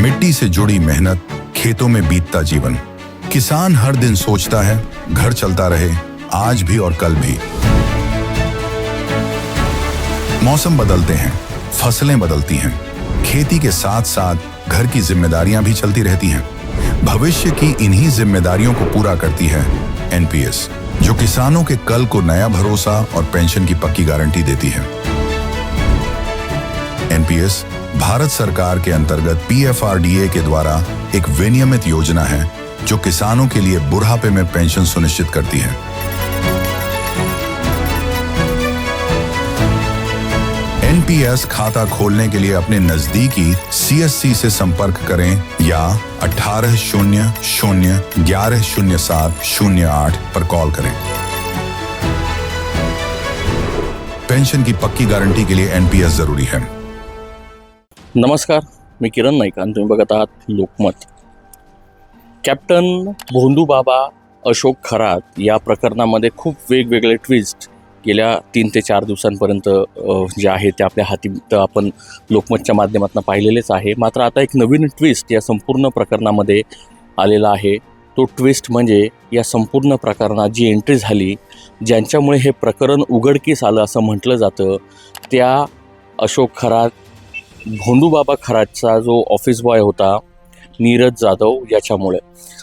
मिट्टी से जुड़ी मेहनत, खेतों में बीतता जीवन। किसान हर दिन सोचता है घर चलता रहे, आज भी और कल भी। मौसम बदलते हैं, फसलें बदलती हैं, खेती के साथ साथ घर की जिम्मेदारियां भी चलती रहती हैं। भविष्य की इन्हीं जिम्मेदारियों को पूरा करती है एनपीएस, जो किसानों के कल को नया भरोसा और पेंशन की पक्की गारंटी देती है। एनपीएस भारत सरकार के अंतर्गत पीएफआरडीए के द्वारा एक विनियमित योजना है जो किसानों के लिए बुढ़ापे में पेंशन सुनिश्चित करती है। एनपीएस खाता खोलने के लिए अपने नजदीकी सीएससी से संपर्क करें या 1800-1107-08 पर कॉल करें। पेंशन की पक्की गारंटी के लिए एनपीएस जरूरी है। नमस्कार, मी किरण नाईक आणि तुम्ही बघत आहात लोकमत। कॅप्टन भोंदूबाबा अशोक खरात या प्रकरणामध्ये खूप वेगवेगळे ट्विस्ट गेल्या 3 ते 4 दिवसांपर्यंत जे आहे ते आपल्या हाती आपण लोकमतच्या माध्यमातून पाहिलेलेच आहे। मात्र आता एक नवीन ट्विस्ट या संपूर्ण प्रकरणामध्ये आलेला आहे। तो ट्विस्ट म्हणजे या संपूर्ण प्रकरणात जी एंट्री झाली, ज्यांच्यामुळे हे प्रकरण उघडकीस आलं असं म्हटलं जातं, त्या अशोक खरात भोंदूबाबा खरातचा जो ऑफिस बॉय होता नीरज जाधव याच्यामुळे।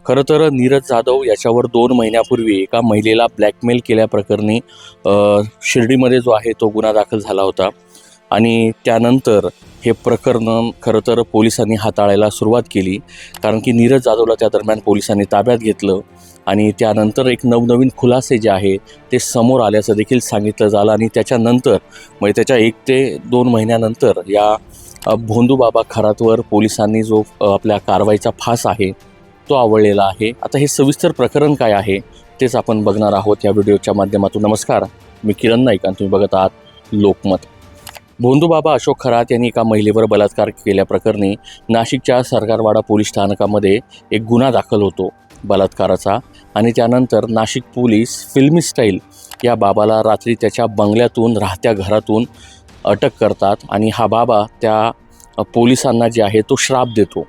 खरं तर नीरज जाधव याच्यावर 2 महिन्यापूर्वी एका महिलेला ब्लॅकमेल केल्याप्रकरणी शिर्डीमध्ये जो आहे तो गुन्हा दाखल झाला होता आणि त्यानंतर हे प्रकरण खरं तर पोलिसांनी हाताळायला सुरुवात केली, कारण की नीरज जाधवला त्या दरम्यान पोलिसांनी ताब्यात घेतलं आणि त्यानंतर एक नवनवीन खुलासे जे आहे ते समोर आल्याचं देखील सांगितलं झालं आणि त्याच्यानंतर म्हणजे त्याच्या 1 ते 2 महिन्यानंतर या भोंदूबाबा खरातवर पोलिसांनी जो आपल्या कारवाईचा फास आहे तो आवळलेला आहे। आता हे सविस्तर प्रकरण काय आहे तेच आपण बघणार आहोत या व्हिडिओच्या माध्यमातून। नमस्कार, मी किरण नाईक आणि तुम्ही बघत आहात लोकमत। भोंदूबाबा अशोक खरात यांनी एका महिलेवर बलात्कार केल्याप्रकरणी नाशिकच्या सरकारवाडा पोलीस स्थानकामध्ये एक गुन्हा दाखल होतो बलात्काराचा आणि त्यानंतर नाशिक पोलीस फिल्मी स्टाईल या बाबाला रात्री त्याच्या बंगल्यातून राहत्या घरातून अटक करतात आणि हा बाबा त्या पोलिसांना जे आहे तो श्राप देतो।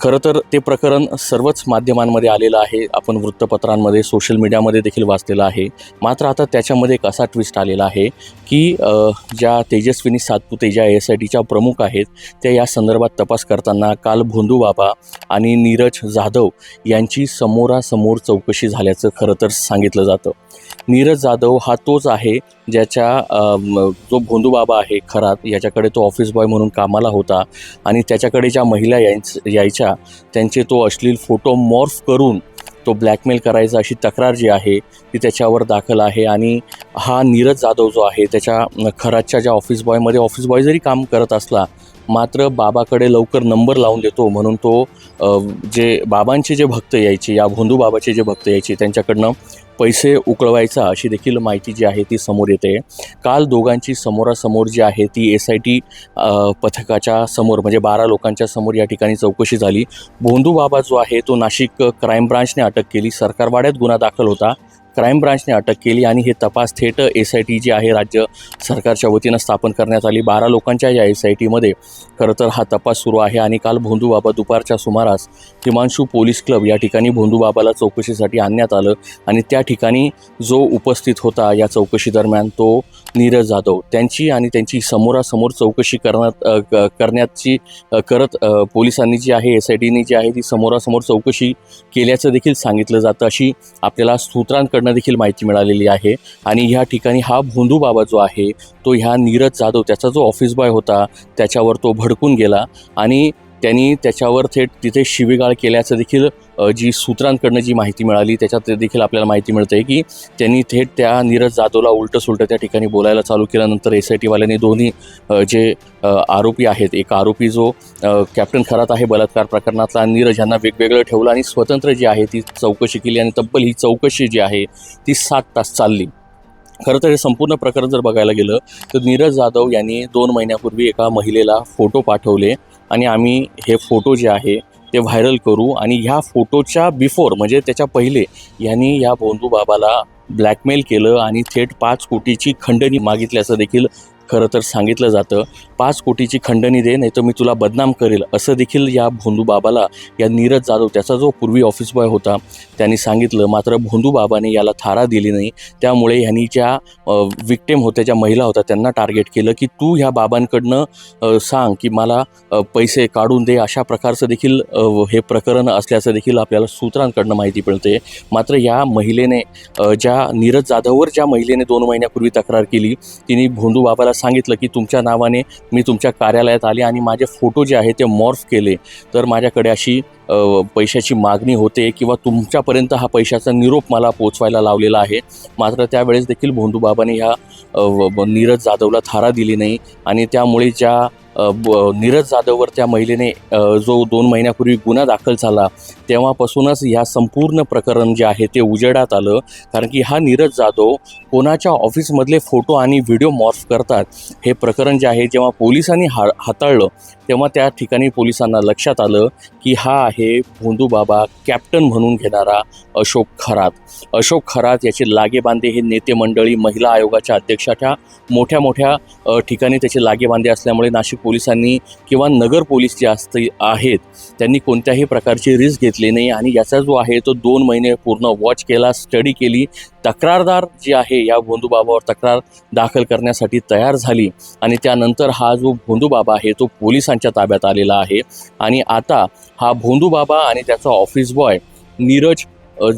खरं तर ते प्रकरण सर्वच माध्यमांमध्ये आलेलं आहे, आपण वृत्तपत्रांमध्ये सोशल मीडियामध्ये देखील वाचलेलं आहे। मात्र आता त्याच्यामध्ये एक असा ट्विस्ट आलेला आहे की ज्या तेजस्विनी सातपुते ज्या एसआयटीच्या प्रमुख आहेत त्या या संदर्भात तपास करताना काल भोंदूबाबा आणि नीरज जाधव यांची समोरासमोर चौकशी झाल्याचं खरं तर सांगितलं जातं। नीरज जाधव हा तोच आहे ज्याच्या जो भोंदूबाबा आहे खरात याच्याकडे तो ऑफिस बॉय म्हणून कामाला होता आणि त्याच्याकडे ज्या महिला यायच्या त्यांचे तो अश्लील फोटो मॉर्फ करून तो ब्लॅकमेल करायचा अशी तक्रार जी आहे ती त्याच्यावर दाखल आहे। आणि हा नीरज जाधव जो आहे त्याच्या खरातच्या ज्या ऑफिस बॉय जरी काम करत असला मात्र बाबाकडे लवकर नंबर लावून देतो म्हणून तो जे बाबांचे जे भक्त यायचे या भोंदूबाबाचे जे भक्त यायचे त्यांच्याकडनं पैसे उकळवायचा अशी देखील माहिती जी आहे ती समोर येते। काल दोघांची समोरासमोर जी आहे ती एसआयटी पथकाच्या समोर म्हणजे 12 लोकांच्या समोर या ठिकाणी चौकशी झाली। भोंदूबाबा जो आहे तो नाशिक क्राईम ब्रांचने अटक केली, सरकारवाड्यात गुन्हा दाखल होता, क्राईम ब्रांचने अटक केली आणि हे तपास थेट एसआयटी जी आहे राज्य सरकारच्या वतीनं स्थापन करण्यात आली। 12 लोकांच्या या एसआयटीमध्ये खरं तर हा तपास सुरू आहे आणि काल भोंदूबाबा दुपारच्या सुमारास हिमांशू पोलीस क्लब या ठिकाणी भोंदूबाबाला चौकशीसाठी आणण्यात आलं आणि त्या ठिकाणी जो उपस्थित होता या चौकशी दरम्यान तो नीरज जाधव त्यांची समोरासमोर चौकशी करत पोलिसांनी जी आहे एसआयटीने जी आहे ती समोरासमोर चौकशी केल्याचं देखील सांगितलं जातं अशी आपल्याला सूत्रांकडनं देखील माहिती मिळालेली आहे। आणि ह्या ठिकाणी हा भोंदूबाबा जो आहे तो ह्या नीरज जाधव त्याचा जो ऑफिस बॉय होता त्याच्यावर तो भडकून गेला आणि त्यांनी त्याच्यावर थेट तिथे शिवीगाळ केल्याचं देखील जी सूत्रांकडनं जी माहिती मिळाली त्याच्यात देखील आपल्याला माहिती मिळते की त्यांनी थेट त्या नीरज जाधवला उलटं त्या ठिकाणी बोलायला चालू केल्यानंतर एसआयटीवाल्यांनी दोन्ही जे आरोपी आहेत, एक आरोपी जो कॅप्टन खरात आहे बलात्कार प्रकरणातला नीरज यांना वेगवेगळं ठेवलं आणि स्वतंत्र जी आहे ती चौकशी केली आणि तब्बल ही चौकशी जी आहे ती 7 तास चालली। खरं तर हे संपूर्ण प्रकरण जर बघायला गेलं तर नीरज जाधव यांनी 2 महिन्यापूर्वी एका महिलेला फोटो पाठवले आणि आम्ही हे फोटो जे आहे ते व्हायरल करू आणि ह्या फोटोच्या बिफोर म्हणजे त्याच्या पहिले यांनी या भोंदूबाबाला ब्लॅकमेल केलं आणि थेट 5 कोटीची खंडणी मागितल्याचं देखील खरं तर सांगितलं जातं. 5 कोटीची खंडणी दे, नाही तर मी तुला बदनाम करेल, असं देखील या भोंदू बाबाला, या नीरज जाधव त्याचा जो पूर्वी ऑफिस बॉय होता त्यांनी सांगितलं. मात्र भोंदू बाबाने याला थारा दिली नाही. त्यामुळे ह्यांनी ज्या विक्टिम होत्या, ज्या महिला होत्या, त्यांना टार्गेट केलं की तू ह्या बाबांकडनं सांग की मला पैसे काढून दे. अशा प्रकारचं देखील हे प्रकरण असल्याचं देखील आपल्याला सूत्रांकडनं माहिती मिळते. मात्र या महिलेने ज्या नीरज जाधववर ज्या महिलेने 2 महिन्यापूर्वी तक्रार केली, तिने भोंदू बाबाला सांगितलं की तुमच्या नावाने मी तुमच्या कार्यालयात आले आणि माझे फोटो जे आहे ते मॉर्फ केले, तर माझ्याकडे अशी पैशाची मागणी होते किंवा तुमच्यापर्यंत हा पैशाचा निरोप मला पोचवायला लावलेला आहे. मात्र त्यावेळेस देखील भोंदू बाबाने ह्या नीरज जाधवला थारा दिली नाही आणि त्यामुळे ज्या नीरज जाधववर त्या महिलेने जो 2 महिन्यापूर्वी गुन्हा दाखल झाला, तेव्हापासूनच या संपूर्ण प्रकरण जे आहे ते उजेडात आलं. कारण की हा नीरज जाधव कोणाच्या ऑफिसमधले फोटो आणि व्हिडिओ मॉर्फ करतात, हे प्रकरण जे आहे जेव्हा पोलिसांनी हाताळलं, तेव्हा त्या ठिकाणी पोलिसांना लक्षात आलं की हा आहे भोंदू बाबा कॅप्टन म्हणून घेणारा अशोक खरात. अशोक खरात याचे लागेबांधे हे नेते मंडळी, महिला आयोगाच्या अध्यक्षाच्या मोठ्या ठिकाणी त्याचे लागेबांधे असल्यामुळे नाशिक पोलिसांनी किंवा नगर पोलीस जे आहेत त्यांनी कोणत्याही प्रकारची रिस्क घेतली नाही आणि याचा जो आहे तो 2 महिने पूर्ण वॉच केला, स्टडी केली. तक्रारदार जे आहे या भोंदू बाबावर तक्रार दाखल करण्यासाठी तयार झाली आणि त्यानंतर हा जो भोंदू बाबा आहे तो पोलिसांच्या ताब्यात आलेला आहे. आणि आता हा भोंदू बाबा आणि त्याचा ऑफिस बॉय नीरज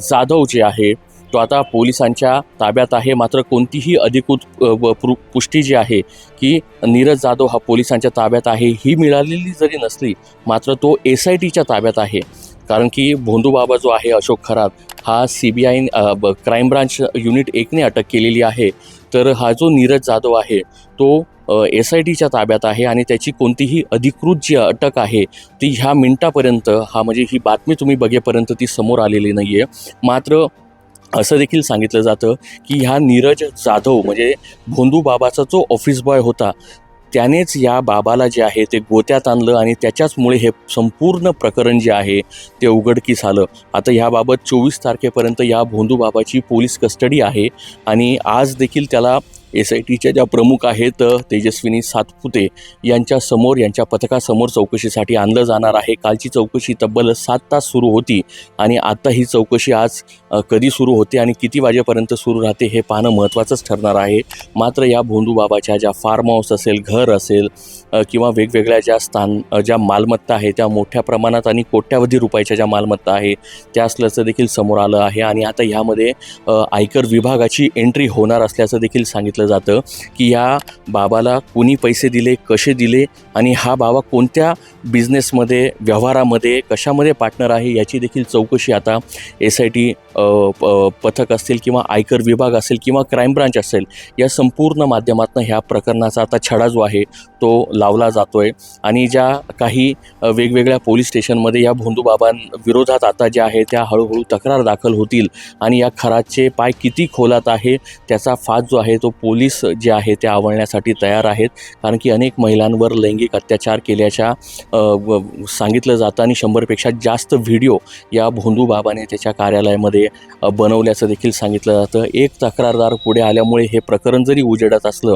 जाधव जे आहे तो आता पोलिसांच्या ताब्यात आहे. मात्र कोणतीही अधिकृत पुष्टी जी आहे की नीरज जाधव हा पोलिसांच्या ताब्यात आहे ही मिळालेली जरी नसली, मात्र तो SITच्या ताब्यात आहे. कारण की भोंदू बाबा जो आहे अशोक खरात हा CBI क्राईम ब्रांच युनिट 1ने अटक केलेली आहे. तर हा जो नीरज जाधव आहे तो SITच्या ताब्यात आहे आणि त्याची कोणतीही अधिकृत जी अटक आहे ती ह्या मिनिटापर्यंत, म्हणजे ही बातमी तुम्ही बघेपर्यंत ती समोर आलेली नाही आहे. मात्र असं देखील सांगितलं जातं की ह्या नीरज जाधव म्हणजे भोंदू बाबाचा जो ऑफिस बॉय होता, त्यानेच या बाबाला जे आहे ते गोत्यात आणलं आणि त्याच्याचमुळे हे संपूर्ण प्रकरण जे आहे ते उघडकीस आलं. आता ह्याबाबत 24 तारखेपर्यंत या भोंदू बाबाची पोलीस कस्टडी आहे आणि आज देखील त्याला SITच्या ज्या प्रमुख आहेत तेजस्विनी सातपुते यांच्यासमोर, यांच्या पथकासमोर चौकशीसाठी आणलं जाणार आहे. कालची चौकशी तब्बल 7 तास सुरू होती आणि आता ही चौकशी आज कधी सुरू होते आणि किती वाजेपर्यंत सुरू राहते हे पाहणं महत्त्वाचंच ठरणार आहे. मात्र या भोंदू बाबाच्या ज्या फार्म हाऊस असेल, घर असेल किंवा वेगवेगळ्या ज्या मालमत्ता आहे त्या मोठ्या प्रमाणात आणि कोट्यावधी रुपयाच्या ज्या मालमत्ता आहे त्या असल्याचं देखील समोर आलं आहे. आणि आता ह्यामध्ये आयकर विभागाची एंट्री होणार असल्याचं देखील सांगितलं जातं की या बाबाला कोणी पैसे दिले, कसे दिले आणि हा बाबा कोणत्या बिझनेसमध्ये, व्यवहारामध्ये, कशामध्ये पार्टनर आहे याची देखील चौकशी आता SIT पथक असतील किंवा आयकर विभाग असेल किंवा क्राईम ब्रांच असेल, या संपूर्ण माध्यमातून ह्या प्रकरणाचा आता छडा जो आहे तो लावला जातो आहे. आणि ज्या काही वेगवेगळ्या पोलीस स्टेशनमध्ये या भोंदू बाबांविरोधात आता ज्या आहे त्या हळूहळू तक्रार दाखल होतील आणि या खराचे पाय किती खोलात आहे त्याचा फास जो आहे तो पोलीस जे आहे ते आवळण्यासाठी तयार आहेत. कारण की अनेक महिलांवर लैंगिक अत्याचार केल्याच्या सांगितलं जातं आणि 100पेक्षा जास्त व्हिडिओ या भोंदू बाबाने त्याच्या कार्यालयामध्ये बनवल्याचं देखील सांगितलं जातं. एक तक्रारदार पुढे आल्यामुळे हे प्रकरण जरी उजेडत असलं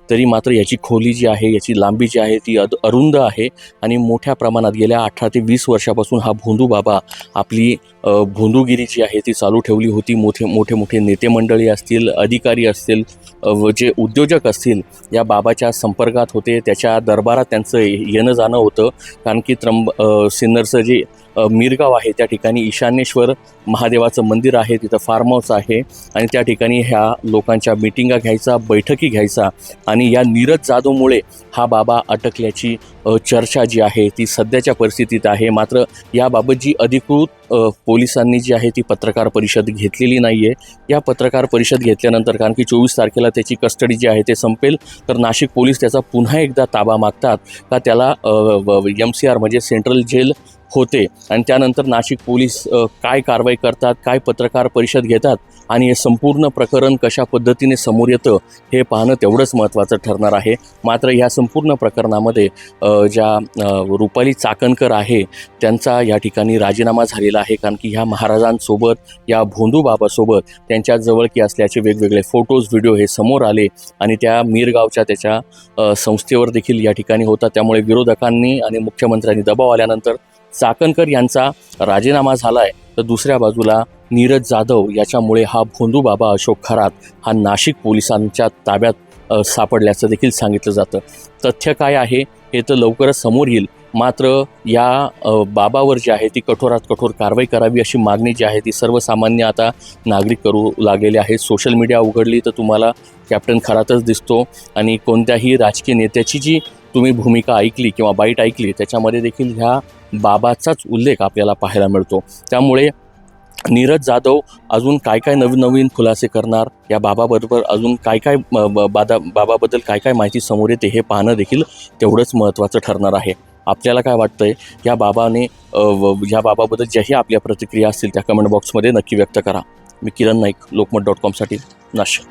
तरी मात्र याची खोली जी आहे, याची लांबी जी आहे ती अरुंद आहे आणि मोठ्या प्रमाणात गेल्या 18 ते 20 वर्षापासून हा भोंदू बाबा आपली भोंदूगिरी जी आहे ती चालू ठेवली होती. मोठे नेते मंडळी असतील, अधिकारी असतील, जे उद्योजक असतील या बाबाच्या संपर्कात होते, त्याच्या दरबारात त्यांचं येणं जाणं होतं. कारण की सिन्नरचं जे मिरगाव आहे त्या ठिकाणी ईशान्येश्वर महादेवाचं मंदिर आहे, तिथं फार्म हाऊस आहे आणि त्या ठिकाणी ह्या लोकांच्या मीटिंगा घ्यायचा, बैठकी घ्यायचा आणि या नीरज जाधवमुळे हा बाबा अटकल्याची चर्चा जी आहे ती सध्याच्या परिस्थितीत आहे. मात्र याबाबत जी अधिकृत पोलिसांनी जी आहे ती पत्रकार परिषद घेतलेली नाही आहे. या पत्रकार परिषद घेतल्यानंतर, कारण की 24 तारखेला त्याची कस्टडी जी आहे ते संपेल, तर नाशिक पोलीस त्याचा पुन्हा एकदा ताबा मागतात का त्याला MCR म्हणजे सेंट्रल जेल होते आणि त्यानंतर नाशिक पोलीस काय कारवाई करतात, काय पत्रकार परिषद घेतात आणि हे संपूर्ण प्रकरण कशा पद्धतीने समोर येतं हे पाहणं तेवढंच महत्त्वाचं ठरणार आहे. मात्र ह्या संपूर्ण प्रकरणामध्ये ज्या रुपाली चाकणकर आहे त्यांचा या ठिकाणी राजीनामा झालेला आहे. कारण की ह्या महाराजांसोबत, या भोंदू बाबासोबत त्यांच्या जवळकी असल्याचे वेगवेगळे फोटोज, व्हिडिओ हे समोर आले आणि त्या मीरगावच्या त्याच्या संस्थेवर देखील या ठिकाणी होता. त्यामुळे विरोधकांनी आणि मुख्यमंत्र्यांनी दबाव आल्यानंतर चाकणकर यांचा राजीनामा झाला आहे. तर दुसऱ्या बाजूला नीरज जाधव याच्यामुळे हा भोंदू बाबा अशोक खरात हा नाशिक पोलिसांच्या ताब्यात सापडल्याचं देखील सांगितलं जातं. तथ्य काय आहे हे तर लवकरच समोर येईल. मात्र या बाबावर जी आहे ती कठोरात कठोर कारवाई करावी अशी मागणी जी आहे ती सर्वसामान्य आता नागरिक करू लागलेले आहेत. सोशल मीडिया उघडली तर तुम्हाला कॅप्टन खरातच दिसतो आणि कोणत्याही राजकीय नेत्याची जी तुम्ही भूमिका ऐकली किंवा बाईट ऐकली त्याच्यामध्ये देखील ह्या बाबाचाच उल्लेख आपल्याला पाहायला मिळतो. त्यामुळे नीरज जाधव अजून काय काय नवीन खुलासे करणार, या बाबाबरोबर अजून काय काय बाबाबद्दल काय काय माहिती समोर येते हे पाहणं देखील तेवढंच महत्त्वाचं ठरणार आहे. आपल्याला काय वाटतंय या बाबाबद्दल ज्याही आपल्या प्रतिक्रिया असतील त्या कमेंट बॉक्समध्ये नक्की व्यक्त करा. मी किरण नाईक, लोकमत.com साठी नाशिक.